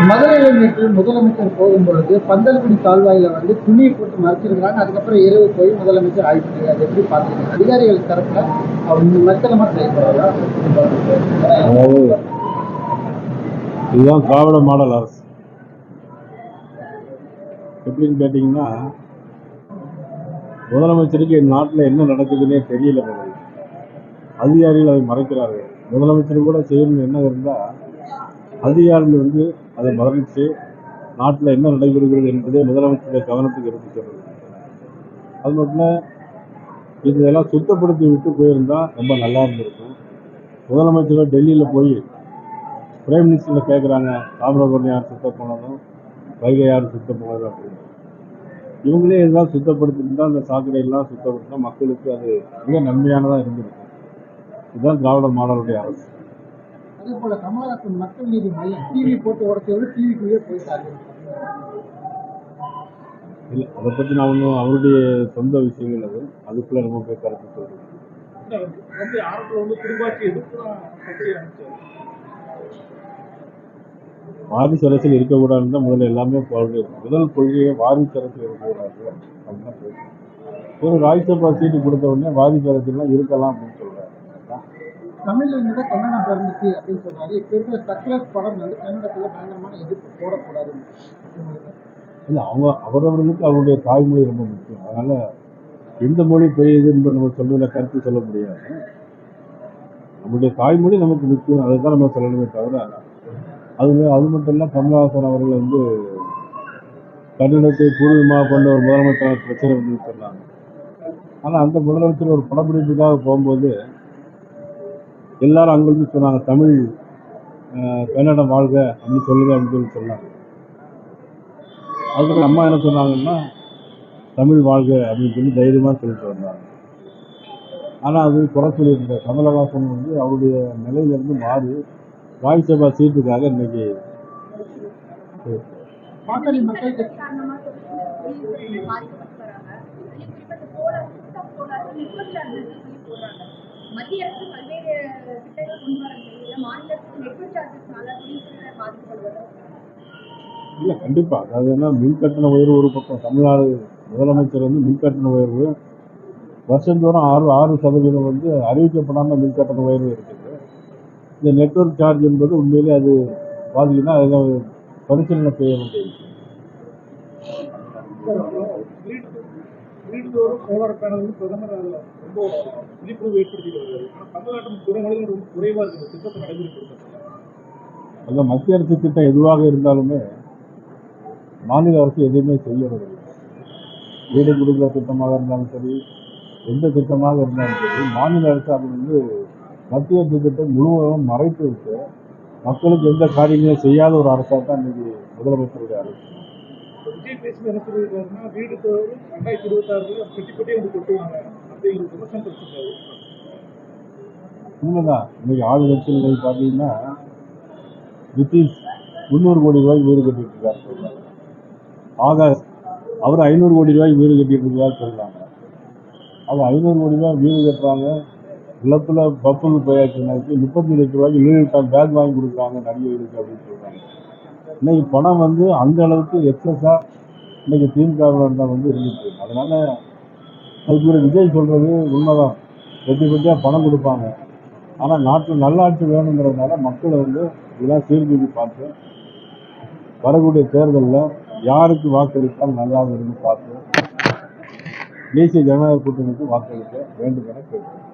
மதுரையில் நேற்று முதலமைச்சர் போகும்பொழுது பந்தல்குடி கால்வாயில துணியை போட்டு மறைச்சிருக்கிறாங்க. அதுக்கப்புறம் இரவு போய் முதலமைச்சர் ஆய்வு செய்ய அதை எப்படி பார்க்குறீங்க? அதிகாரிகள் தரப்புல அவங்க மெத்தனமா செயல்படுறதா? இதுதான் திராவிட மாடல் அரசு. எப்படின்னு கேட்டீங்கன்னா, முதலமைச்சருக்கு நாட்டில் என்ன நடக்குதுன்னே தெரியல. அதிகாரிகள் அதை மறைக்கிறார்கள். முதலமைச்சர் கூட செய்யணும்னு என்ன இருந்தால் அதிகாரிகள் அதை மறைச்சு நாட்டில் என்ன நடைபெறுகிறது என்பதை முதலமைச்சருடைய கவனத்துக்கு எடுத்து சொல்றது. அது மட்டும் இதெல்லாம் சுத்தப்படுத்தி விட்டு போயிருந்தா ரொம்ப நல்லா இருந்திருக்கும். முதலமைச்சர் டெல்லியில் போய் பிரைம் மினிஸ்டரில் கேட்குறாங்க, தாமிரபரணி யார் சுத்தம் பண்ணணும், வைகை யார் சுத்தம் பண்ணணும் அப்படின்னு. இவங்களே இதெல்லாம் சுத்தப்படுத்திருந்தா அந்த சாக்கடையெல்லாம் சுத்தப்படுத்தினா மக்களுக்கு அது மிக நன்மையானதாக இருந்திருக்கும். இதுதான் திராவிட மாடலுடைய அரசு. அதே போல கமலஹாசன் மக்கள் நீதி மையம் டிவி போட்டு உடச்சோடு டிவிக்குள்ளே போயிட்டாங்க. இல்லை, அதை பற்றி நான் ஒன்றும் அவருடைய சொந்த விஷயங்கள் அதுக்குள்ளே நம்ம போய் கருத்து சொல்கிறோம். வாரிசு அரசியல் இருக்கக்கூடாதுன்னு தான் முதல்ல எல்லாமே முதல் கொள்கையை வாரிசு அரசியல் இருக்கக்கூடாது அப்படின்னு தான் பேசுகிறேன். ஒரு ராஜ்யசபா சீட்டு கொடுத்த உடனே வாரிசு அரசியல்லாம் இருக்கலாம் அப்படின்னு சொல்கிறாங்க. தமிழ்ல கன்னடம் பிறந்துச்சு அப்படின்னு சொல்றாரு. இப்ப இருக்கிற சக்லஸ் படம் கன்னடத்துல பயங்கரமான எதிர்ப்பு போடக்கூடாது. இல்லை, அவரவர்களுக்கு அவருடைய தாய்மொழி ரொம்ப முக்கியம். அதனால எந்த மொழி பெரியதுன்னு நம்ம சொல்றதுல கருத்து சொல்ல முடியாது. நம்முடைய தாய்மொழி நமக்கு முக்கியம், அதை தான் நம்ம சொல்லணுமே தவிர அது மட்டும் இல்லை. கமலஹாசன் அவர்கள் கன்னடத்தை பூர்வமாக கொண்ட ஒரு முதலமைச்சர் பிரச்சனை சொன்னாங்க. ஆனால் அந்த முதலமைச்சர் ஒரு படப்பிடிப்புக்காக போகும்போது எல்லாரும் அங்கிருந்து சொன்னாங்க, தமிழ் கன்னடம் வாழ்க அப்படின்னு சொல்லுங்க அப்படின்னு சொன்னாங்க. அதுக்கு அம்மா என்ன சொன்னாங்கன்னா, தமிழ் வாழ்க அப்படின்னு சொல்லி தைரியமாக சொல்லிட்டு வந்தாங்க. ஆனால் அது குறை சொல்லியிருந்த கமலஹாசன் அவருடைய நிலையிலிருந்து மாறி ராஜ்யசபா சீட்டுக்காக இன்னைக்கு மத்திய அரசு பல்வேறு திட்டங்கள் கொண்டு வர நிலையில மாநில அரசு நெட்வொர்க் சார்ஜஸ்னால தொழில்துறையினர் பாதிக்கப்படுவது. இல்லை, கண்டிப்பா. அதாவது என்ன, மின்கட்டண உயர்வு ஒரு பக்கம். தமிழ்நாடு முதலமைச்சர் மின்கட்டண உயர்வு வருஷந்தோறும் 6% அறிவிக்கப்படாமல் மின்கட்டண உயர்வு இருக்குது. இந்த நெட்வொர்க் சார்ஜ் என்பது உண்மையிலே அது பாதிக்குன்னா அதை பரிசீலனை செய்ய வேண்டியது. சோலார் பேனல் பிரதமர் ரொம்ப விழிப்புணர்வு ஏற்படுத்திட்டு வருவாரு. தமிழ்நாட்டின் துறைகளில் ரொம்ப குறைவா இருக்குது திட்டத்தை நடைமுறைப்படுத்த. அந்த மத்திய அரசு திட்டம் எதுவாக இருந்தாலுமே மாநில அரசு எதுவுமே செய்யறது. வீடு கொடுக்கிற திட்டமாக இருந்தாலும் சரி, எந்த திட்டமாக இருந்தாலும் சரி, மாநில அரசு அது மத்திய திட்டத்தை முழுவதும் மறைத்து விட்டு மக்களுக்கு எந்த காரியங்களும் செய்யாத ஒரு அரசாக தான் இன்னைக்கு முதலமைச்சருடைய அரசு. விஜய் பேசி என்ன சொல்லியிருக்காருன்னா, வீடு 2026 பெட்டி கொட்டுவாங்க அப்படிங்கிற விமர்சனம் வச்சிருக்காரு. உண்மைதான். இன்னைக்கு ஆளுங்கட்சியில் பார்த்தீங்கன்னா நிதிஷ் 300 கோடி ரூபாய்க்கு வீடு கட்டிட்டு இருக்காரு. ஆகாஷ் அவர் 500 கோடி ரூபாய்க்கு வீடு கட்டிட்டு இருக்காரு சொல்றாங்க. அது 500 கோடி ரூபாய் வீடு கட்டுறாங்க, நிலத்துல பப்புக்கு போயாச்சு. 30 லட்சம் ரூபாய்க்கு லூயிவிட்டான் பேக் வாங்கி கொடுக்குறாங்க நடிகர்களுக்கு அப்படின்னு சொல்றாங்க. இன்னைக்கு பணம் அந்த அளவுக்கு எக்ஸஸா இன்னைக்கு திமுகவில் தான் இருந்துச்சு. அதனால அதுக்கு ஒரு விஜய் சொல்றது உண்மைதான். வெட்டியா பணம் கொடுப்பாங்க. ஆனால் நாட்டில் நல்லாட்சி வேணுங்கிறதுனால மக்கள் இதெல்லாம் சீர்தூக்கி பார்த்து வரக்கூடிய தேர்தலில் யாருக்கு வாக்களித்தால் நல்லா இருக்குன்னு பார்த்து தேசிய ஜனநாயக கூட்டணிக்கு வாக்களிக்க வேண்டும் என கேட்கிறேன்.